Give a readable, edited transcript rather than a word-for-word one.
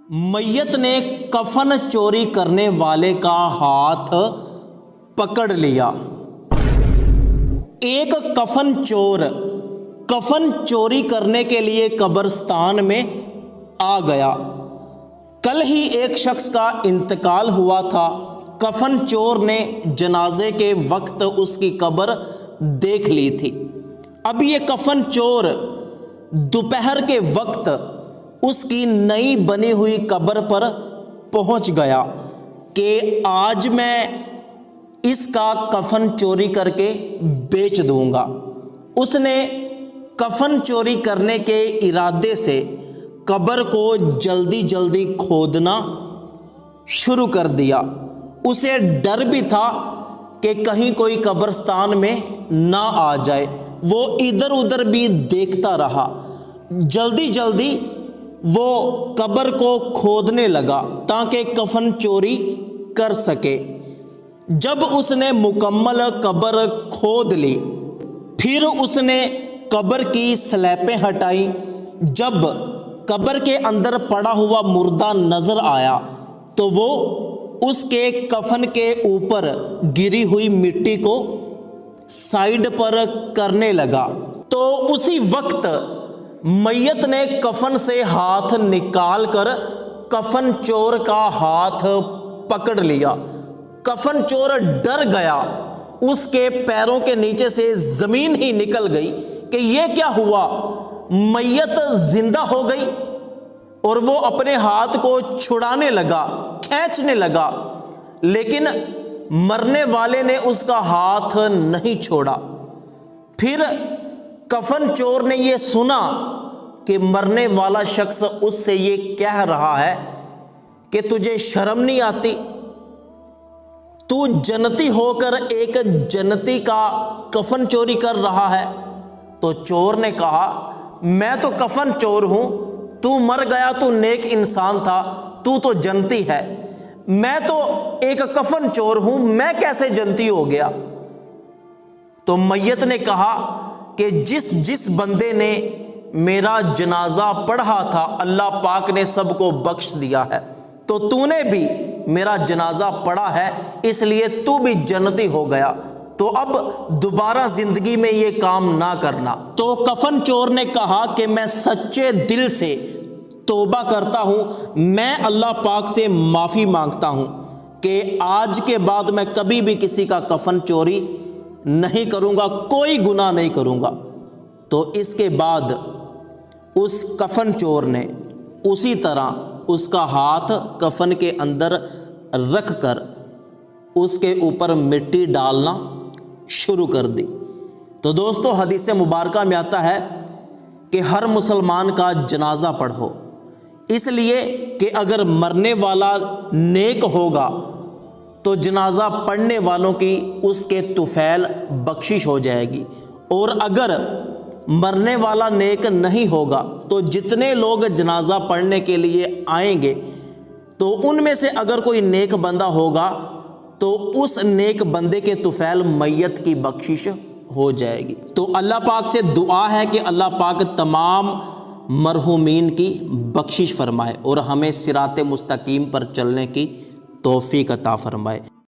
मैयत ने कफन चोरी करने वाले का हाथ पकड़ लिया। एक कफन चोर कफन चोरी करने के लिए कब्रिस्तान में आ गया। कल ही एक शख्स का इंतकाल हुआ था। कफन चोर ने जनाजे के वक्त उसकी कब्र देख ली थी। अब ये कफन चोर दोपहर के वक्त उसकी नई बनी हुई कब्र पर पहुंच गया कि आज मैं इसका कफन चोरी करके बेच दूंगा। उसने कफन चोरी करने के इरादे से कब्र को जल्दी जल्दी खोदना शुरू कर दिया। उसे डर भी था कि कहीं कोई कब्रिस्तान में ना आ जाए। वो इधर उधर भी देखता रहा। जल्दी जल्दी वो कब्र को खोदने लगा ताकि कफन चोरी कर सके। जब उसने मुकम्मल कब्र खोद ली, फिर उसने कब्र की स्लैपें हटाई। जब कब्र के अंदर पड़ा हुआ मुर्दा नजर आया तो वो उसके कफन के ऊपर गिरी हुई मिट्टी को साइड पर करने लगा। तो उसी वक्त मैयत ने कफन से हाथ निकाल कर कफन चोर का हाथ पकड़ लिया। कफन चोर डर गया। उसके पैरों के नीचे से जमीन ही निकल गई कि ये क्या हुआ, मैयत जिंदा हो गई। और वो अपने हाथ को छुड़ाने लगा, खींचने लगा, लेकिन मरने वाले ने उसका हाथ नहीं छोड़ा। फिर कफन चोर ने ये सुना कि मरने वाला शख्स उससे ये कह रहा है कि तुझे शर्म नहीं आती, तू जन्नती होकर एक जन्नती का कफन चोरी कर रहा है। तो चोर ने कहा, मैं तो कफन चोर हूं, तू मर गया, तू नेक इंसान था, तू तो जन्नती है। मैं तो एक कफन चोर हूं, मैं कैसे जन्नती हो गया। तो मैयत ने कहा कि जिस बंदे ने मेरा जनाजा पढ़ा था अल्लाह पाक ने सबको बख्श दिया है, तो तूने भी मेरा जनाजा पढ़ा है, इसलिए तू भी जन्नती हो गया। तो अब दोबारा जिंदगी में ये काम ना करना। तो कफन चोर ने कहा कि मैं सच्चे दिल से तौबा करता हूं, मैं अल्लाह पाक से माफ़ी मांगता हूं कि आज के बाद मैं कभी भी किसी का कफन चोरी नहीं करूंगा, कोई गुनाह नहीं करूंगा। तो इसके बाद उस कफन चोर ने उसी तरह उसका हाथ कफन के अंदर रख कर उसके ऊपर मिट्टी डालना शुरू कर दी। तो दोस्तों, हदीस मुबारका में आता है कि हर मुसलमान का जनाजा पढ़ो, इसलिए कि अगर मरने वाला नेक होगा तो जनाजा पढ़ने वालों की उसके तुफैल बख्शिश हो जाएगी। और अगर मरने वाला नेक नहीं होगा तो जितने लोग जनाजा पढ़ने के लिए आएंगे तो उनमें से अगर कोई नेक बंदा होगा तो उस नेक बंदे के तुफैल मैयत की बख्शिश हो जाएगी। तो अल्लाह पाक से दुआ है कि अल्लाह पाक तमाम मरहूमीन की बख्शिश फरमाए और हमें सिराते मुस्तकीम पर चलने की तौफीक अता फरमाए।